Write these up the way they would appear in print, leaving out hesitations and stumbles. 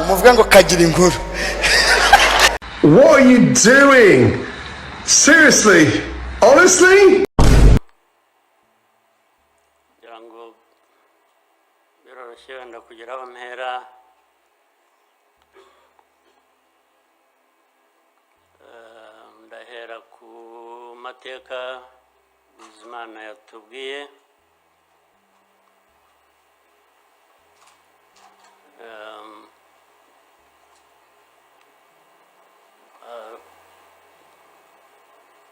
muvuga ngo kagira inkuru. What are you doing? Seriously? Honestly? Jango biroroshye wenda kugira aho mpera. Ndahera ku mateka Imana yatubwiye.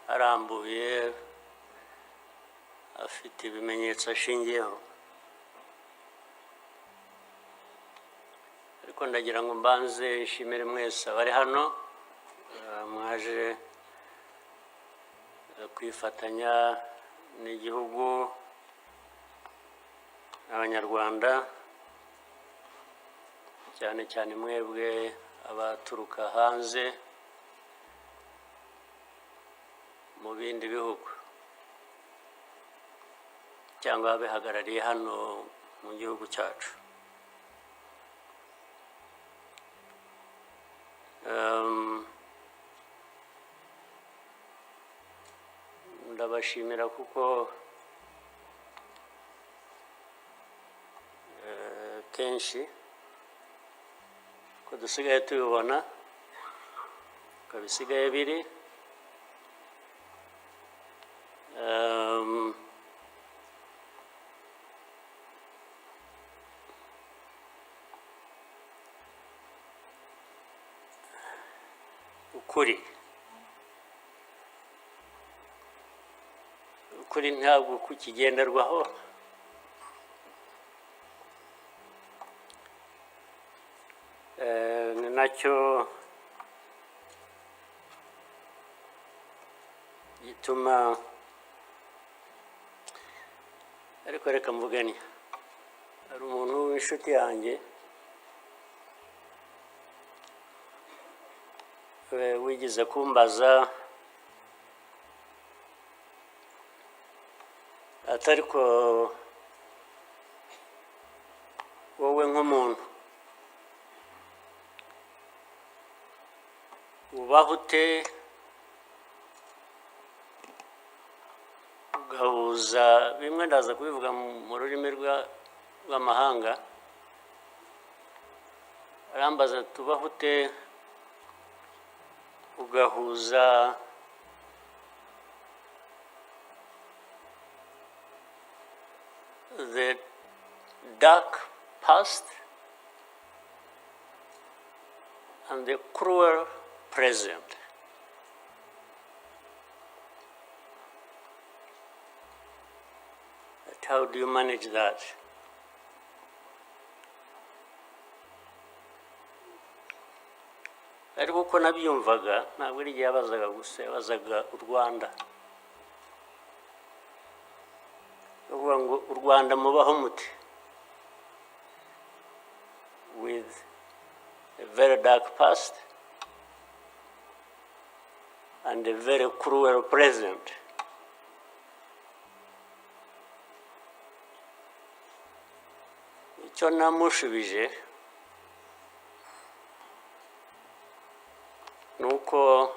Arambuye afite ibimenyetso ashingiyeho, ariko ndagira ngo mbanze ishimire mwese abari hano mwaje kwifatanya n'igihugu n'abanyarwanda, cyane cyane mwebwe abaturuka hanze mu bindi bihugu cyangwa abihagarariye hano mu gihugu cyacu. Ndabashimira kuko kenshi ko dusigaye tubibona ko bisigaye biri ukuri ntabwo kukigenderwaho. Ni nacyo gituma, ariko reka mvugane, hari umuntu w'inshuti yanjye wigeze kumbaza atari ko wowe nk'umuntu ubaho ute ugahuza bimwe, ndaza kubivuga mu rurimi rw'amahanga. Arambaza tubaho ute ugahuza the dark past and the cruel present. But how do you manage that? Ariko uko nabyumvaga ntabwo ari igihe yabazaga gusa, yabazaga u Rwanda. Uvuga ngo u Rwanda mubaho mute with a very dark past and a very cruel present. Icyo namushubije nuko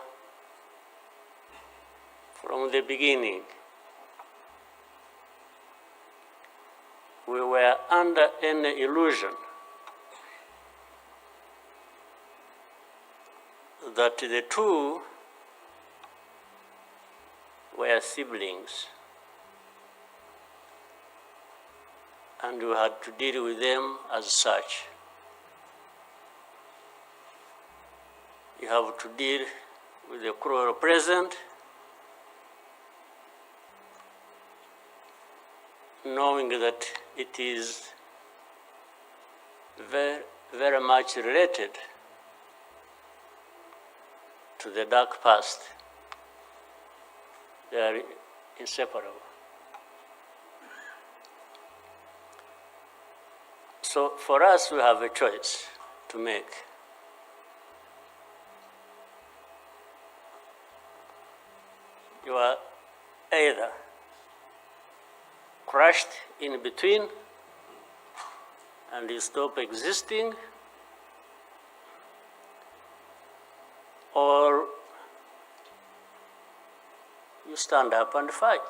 from the beginning we were under any illusion that the two were siblings and we had to deal with them as such. You have to deal with the cruel present, knowing that it is very, very much related to the dark past. They are inseparable. So for us, we have a choice to make. You are either crushed in between and you stop existing, or you stand up and fight.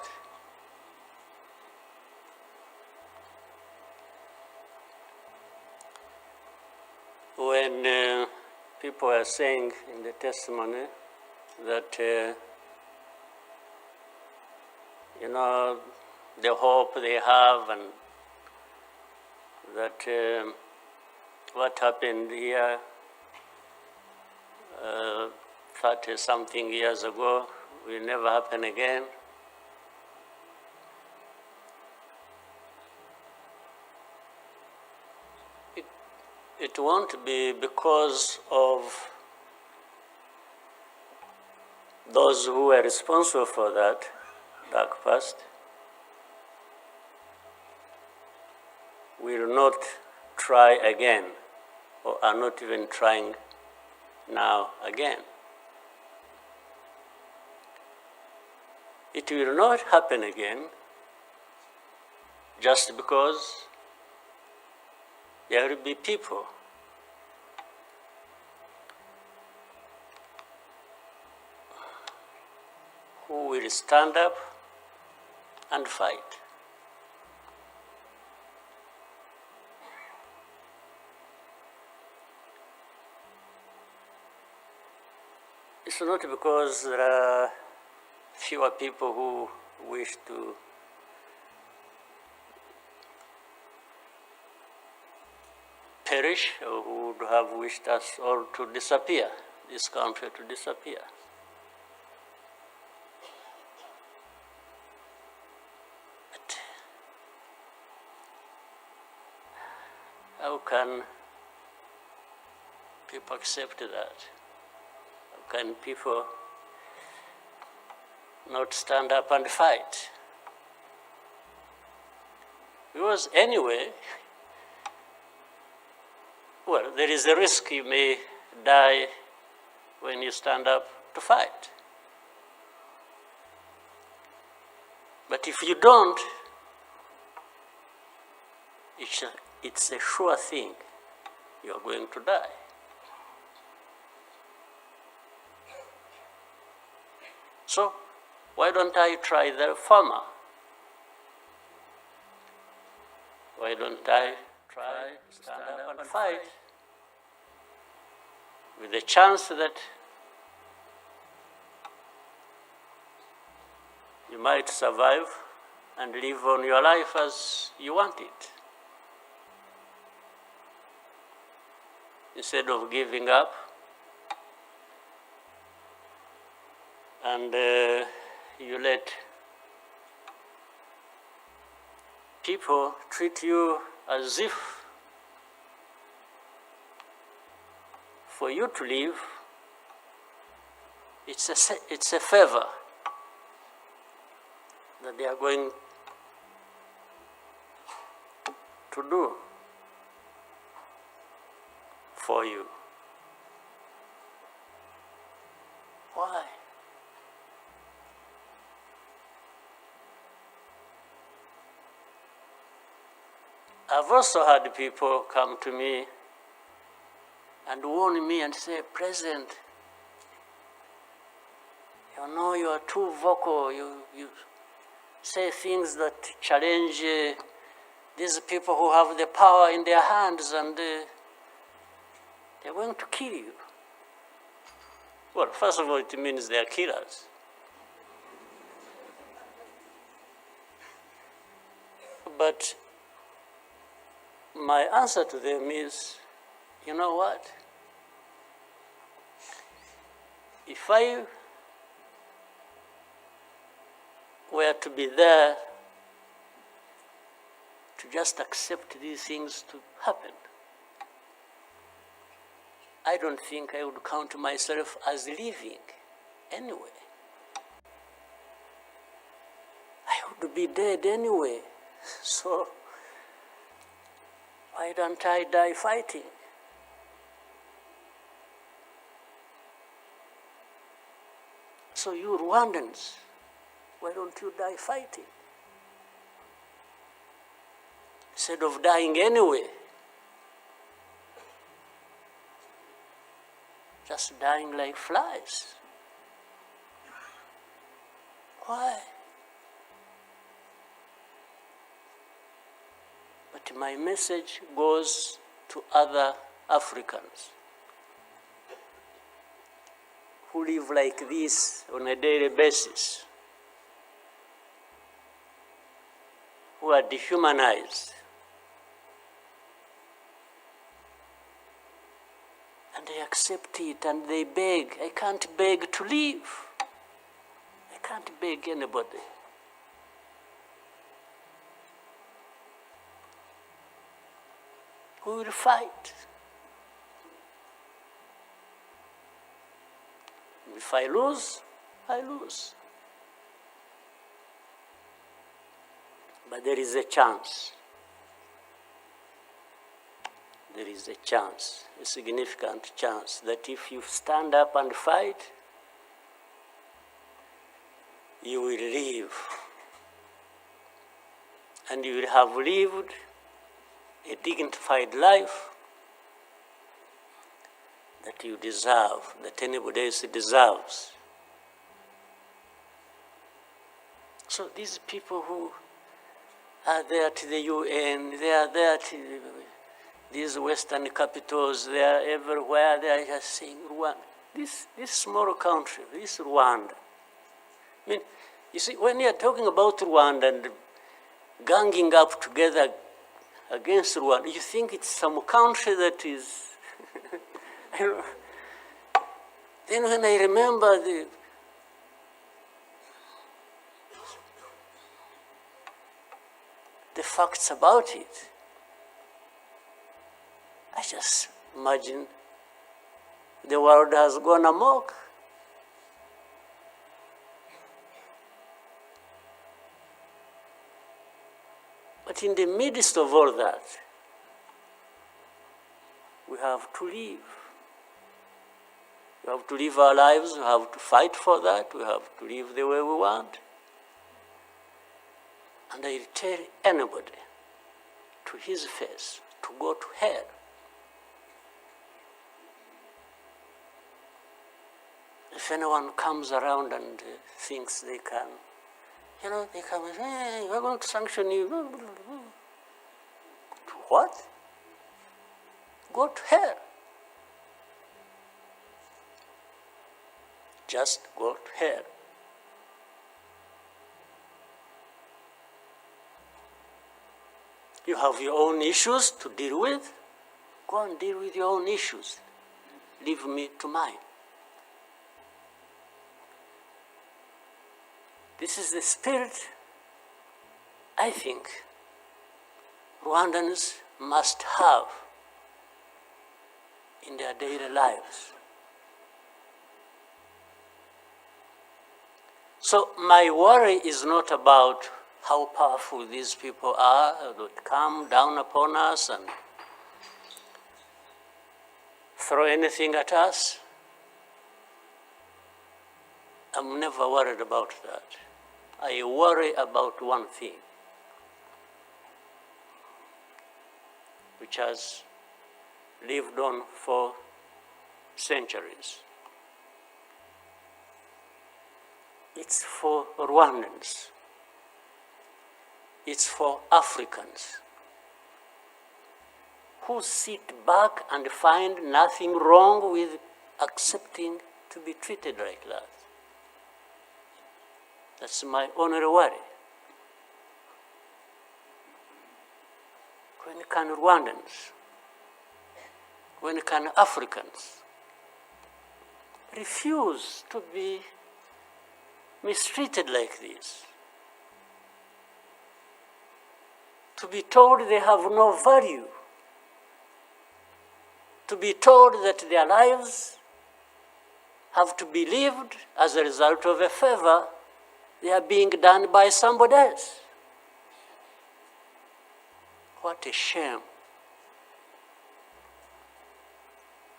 When people are saying in the testimony that, the hope they have and that what happened here 30-something years ago will never happen again. It won't be because of those who were responsible for that dark past will not try again, or are not even trying now again. It will not happen again just because there will be people who will stand up and fight. It's not because there are fewer people who wish to perish or who would have wished us all to disappear, this country to disappear. But how can people accept that? How can people not stand up and fight? Because anyway, well, there is a risk you may die when you stand up to fight. But if you don't, it's a sure thing you are going to die. So, why don't I try the former? Why don't I try to stand up and fight with the chance that you might survive and live on your life as you want it, instead of giving up and you let people treat you as if for you to live, it's a favor that they are going to do for you. Why? I've also had people come to me and warn me and say, President, you know you are too vocal, you say things that challenge these people who have the power in their hands and they're going to kill you. Well, first of all, it means they're killers. But my answer to them is, you know what? If I were to be there to just accept these things to happen, I don't think I would count myself as living anyway. I would be dead anyway. So why don't I die fighting? So you Rwandans, why don't you die fighting? Instead of dying anyway. just dying like flies. Why? But my message goes to other Africans who live like this on a daily basis, who are dehumanized. And they accept it and they beg. I can't beg to live. I can't beg anybody. We will fight. If I lose, I lose. But there is a chance. There is a chance, a significant chance, that if you stand up and fight, you will live. And you will have lived a dignified life that you deserve, that anybody else deserves. So these people who are there to the UN, they are there to these Western capitals, they are everywhere, they are just saying, Rwanda, this small country, this Rwanda. I mean, you see, when you are talking about Rwanda and ganging up together against Rwanda, you think it's some country that is, I don't know. Then when I remember the facts about it, I just imagine the world has gone amok. But in the midst of all that, we have to live. We have to live our lives, we have to fight for that, we have to live the way we want. And I tell anybody to his face to go to hell. If anyone comes around and thinks they can, they come and say, hey, we're going to sanction you. To what? Go to hell. Just go to hell. You have your own issues to deal with. Go and deal with your own issues. Leave me to mine. This is the spirit I think Rwandans must have in their daily lives. So my worry is not about how powerful these people are that come down upon us and throw anything at us. I'm never worried about that. I worry about one thing, which has lived on for centuries. It's for Rwandans. It's for Africans who sit back and find nothing wrong with accepting to be treated like that. That's my only worry. When can Rwandans, when can Africans refuse to be mistreated like this? To be told they have no value. To be told that their lives have to be lived as a result of a favor they are being done by somebody else. What a shame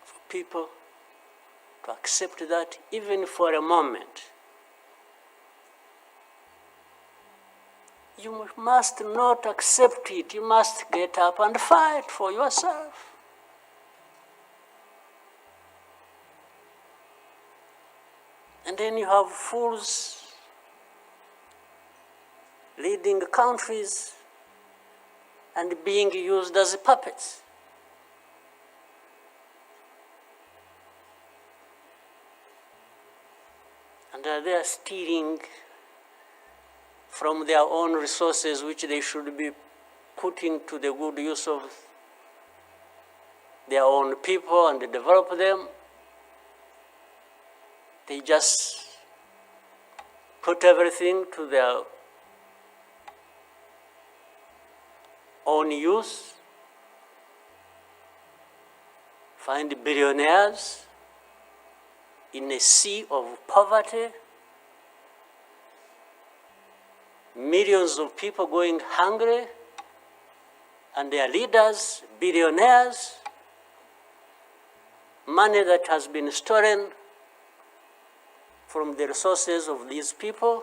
for people to accept that even for a moment. You must not accept it. You must get up and fight for yourself. And then you have fools leading countries and being used as puppets. And they are stealing from their own resources, which they should be putting to the good use of their own people and develop them. They just put everything to their own use, find billionaires in a sea of poverty, millions of people going hungry, and their leaders, billionaires, money that has been stolen from the resources of these people,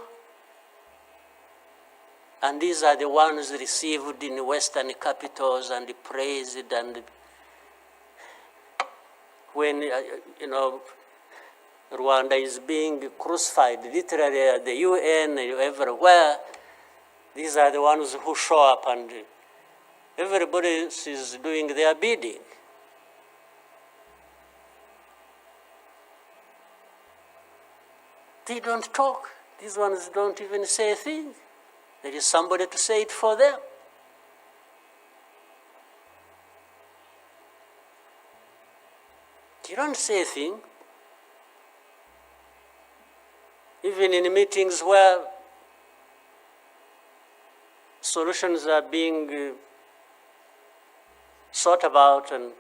and these are the ones received in Western capitals and praised, and when, Rwanda is being crucified, literally at the UN, everywhere, these are the ones who show up and everybody is doing their bidding. They don't talk. These ones don't even say a thing. There is somebody to say it for them. You don't say a thing. Even in meetings where solutions are being thought about and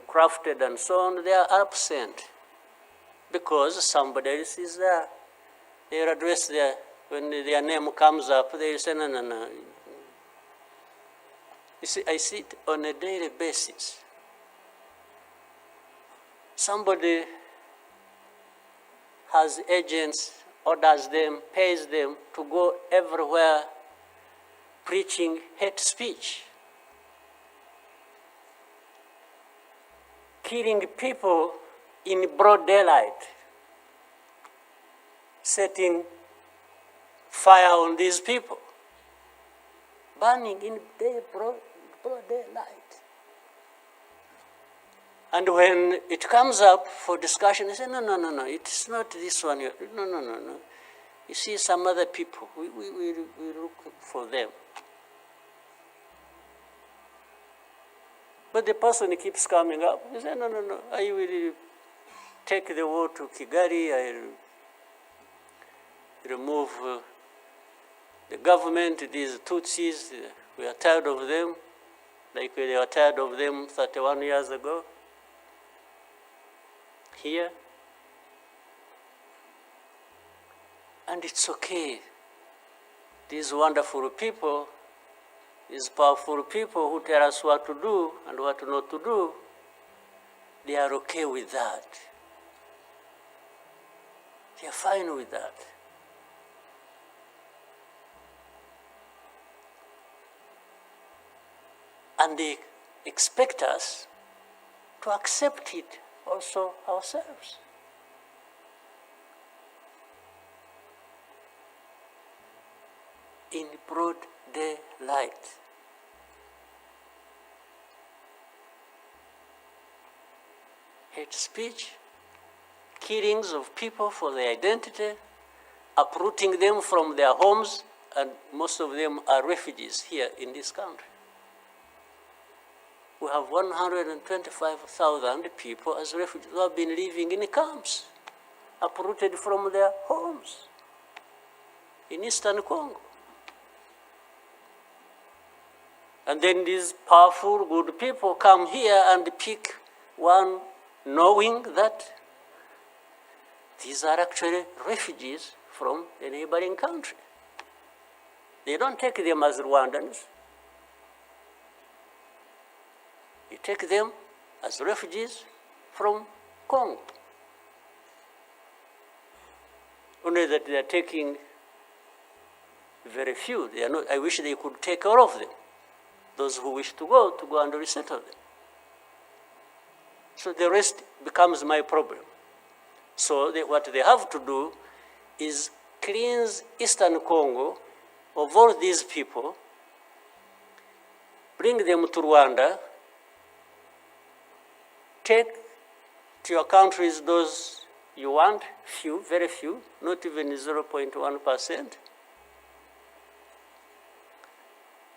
crafted and so on, they are absent because somebody else is there. They are addressed there. When their name comes up, they say, no. You see, I see it on a daily basis. Somebody has agents, orders them, pays them to go everywhere preaching hate speech, killing people in broad daylight, setting fire on these people, burning in broad daylight. And when it comes up for discussion, they say, no, it's not this one. No. You see some other people, we look for them. But the person keeps coming up. He says, no, I will take the war to Kigali, I remove the government, these Tutsis, we are tired of them, like we were tired of them 31 years ago. Here. And it's okay. These wonderful people, these powerful people who tell us what to do and what not to do, they are okay with that. They are fine with that. And they expect us to accept it also ourselves. In broad daylight. Hate speech, killings of people for their identity, uprooting them from their homes, and most of them are refugees here in this country. We have 125,000 people as refugees who have been living in camps, uprooted from their homes in Eastern Congo. And then these powerful, good people come here and pick one, knowing that these are actually refugees from a neighboring country. They don't take them as Rwandans. You take them as refugees from Congo. Only that they are taking very few. They are not, I wish they could take all of them. Those who wish to go and resettle them. So the rest becomes my problem. So what they have to do is cleanse Eastern Congo of all these people, bring them to Rwanda, take to your countries those you want, few, very few, not even 0.1%,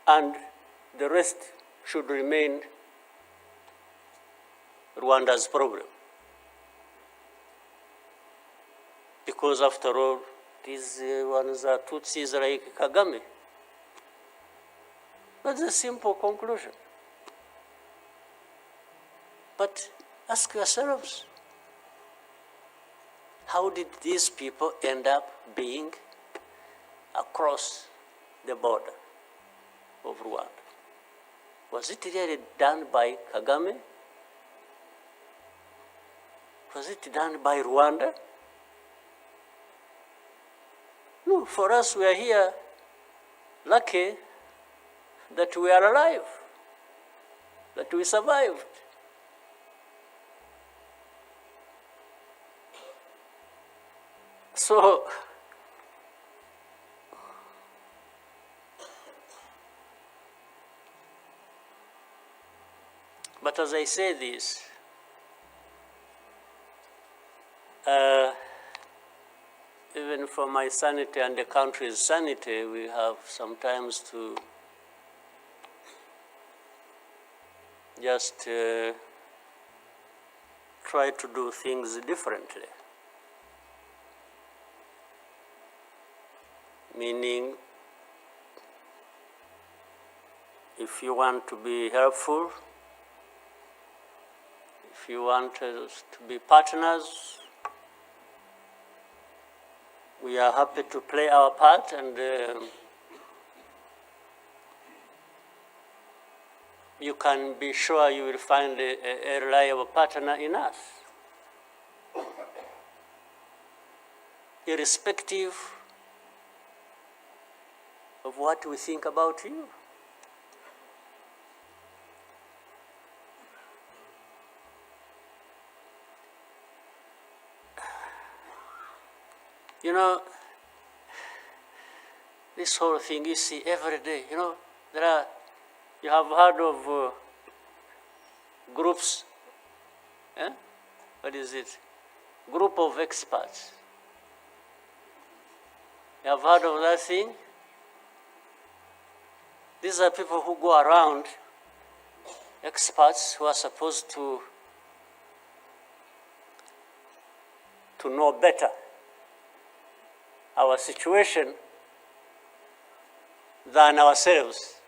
and the rest should remain Rwanda's problem. Because after all, these ones are Tutsis like KAGAME. That's a simple conclusion. But ask yourselves, how did these people end up being across the border of Rwanda? Was it really done by KAGAME? Was it done by Rwanda? No, for us, we are here lucky that we are alive, that we survived. So, but as I say this, even for my sanity and the country's sanity, we have sometimes to just try to do things differently. Meaning, if you want to be helpful, if you want us to be partners, we are happy to play our part, and you can be sure you will find a reliable partner in us, irrespective of what we think about you. You know, this whole thing you see every day, you know, you have heard of groups, what is it? Group of experts. You have heard of that thing? These are people who go around, experts who are supposed to know better our situation than ourselves.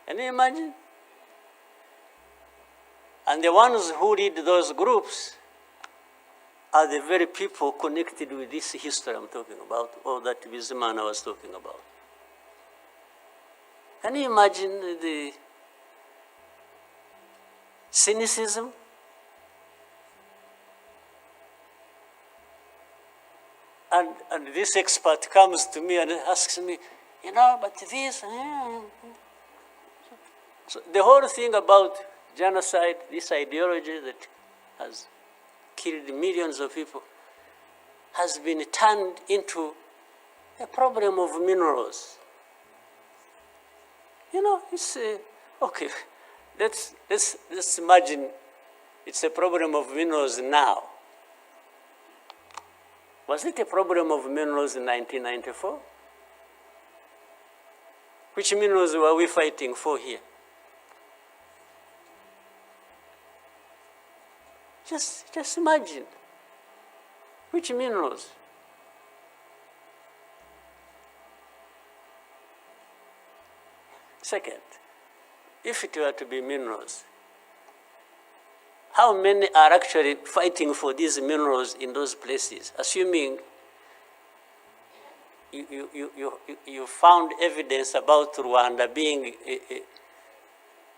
Can you imagine? And the ones who lead those groups are the very people connected with this history I'm talking about, or that Bizimana was talking about. Can you imagine the cynicism? And this expert comes to me and asks me, you know, but this. So the whole thing about genocide, this ideology that has killed millions of people, has been turned into a problem of minerals. You know, it's okay. Let's imagine it's a problem of minerals now. Was it a problem of minerals in 1994? Which minerals were we fighting for here? Just imagine. Which minerals? Second, if it were to be minerals, how many are actually fighting for these minerals in those places, assuming you found evidence about Rwanda being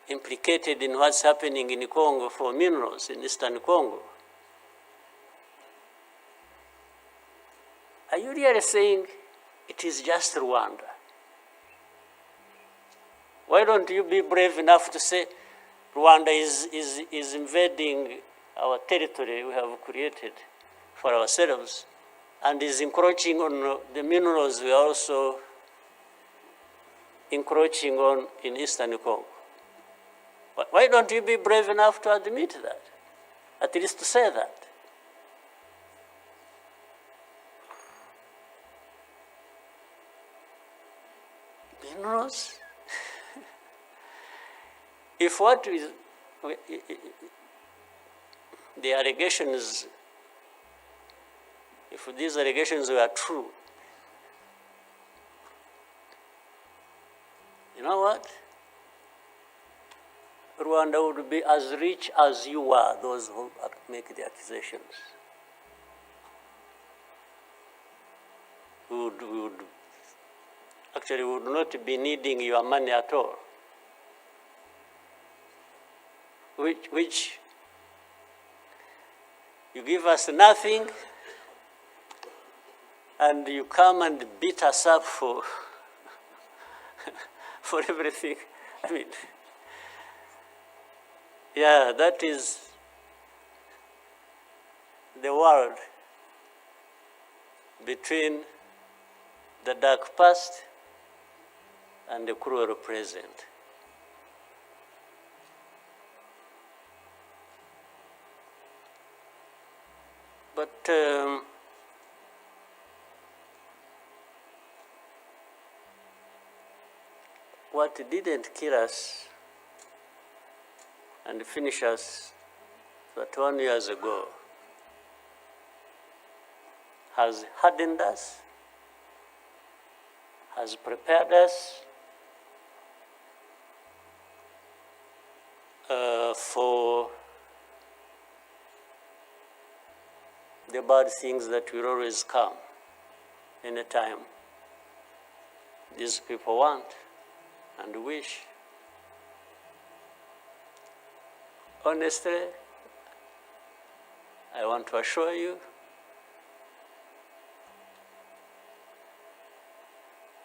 implicated in what's happening in Congo for minerals in Eastern Congo? Are you really saying it is just Rwanda? Why don't you be brave enough to say Rwanda is invading our territory we have created for ourselves and is encroaching on the minerals we are also encroaching on in Eastern Congo. Why don't you be brave enough to admit that? At least to say that. Minerals? If what is the allegations, if these allegations were true, you know what? Rwanda would be as rich as you are, those who make the accusations. We would not be needing your money at all. Which you give us nothing and you come and beat us up for for everything. I mean, yeah, that is the world between the dark past and the cruel present. But what didn't kill us and finish us 21 years ago has hardened us, has prepared us for the bad things that will always come anytime these people want and wish. Honestly, I want to assure you,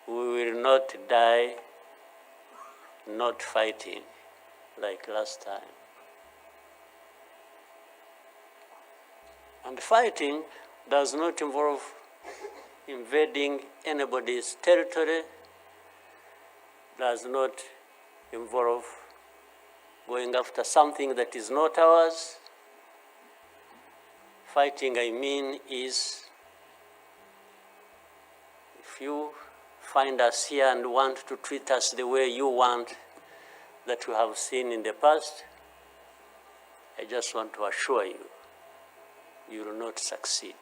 we will not die not fighting like last time. And fighting does not involve invading anybody's territory, does not involve going after something that is not ours. Fighting, I mean, is if you find us here and want to treat us the way you want that you have seen in the past, I just want to assure you, you will not succeed.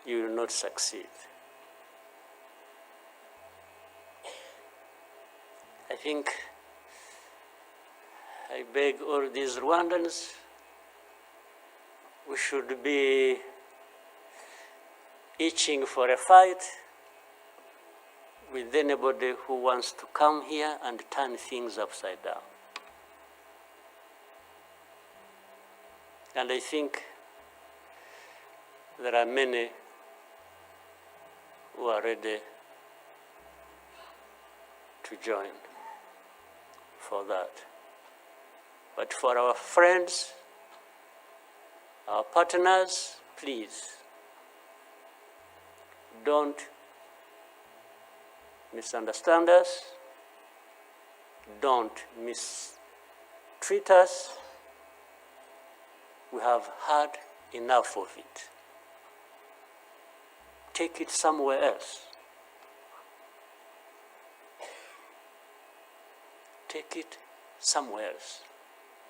You will not succeed. I think I beg all these Rwandans, we should be itching for a fight with anybody who wants to come here and turn things upside down. And I think there are many who are ready to join for that. But for our friends, our partners, please, don't misunderstand us, don't mistreat us. We have had enough of it. Take it somewhere else. Take it somewhere else.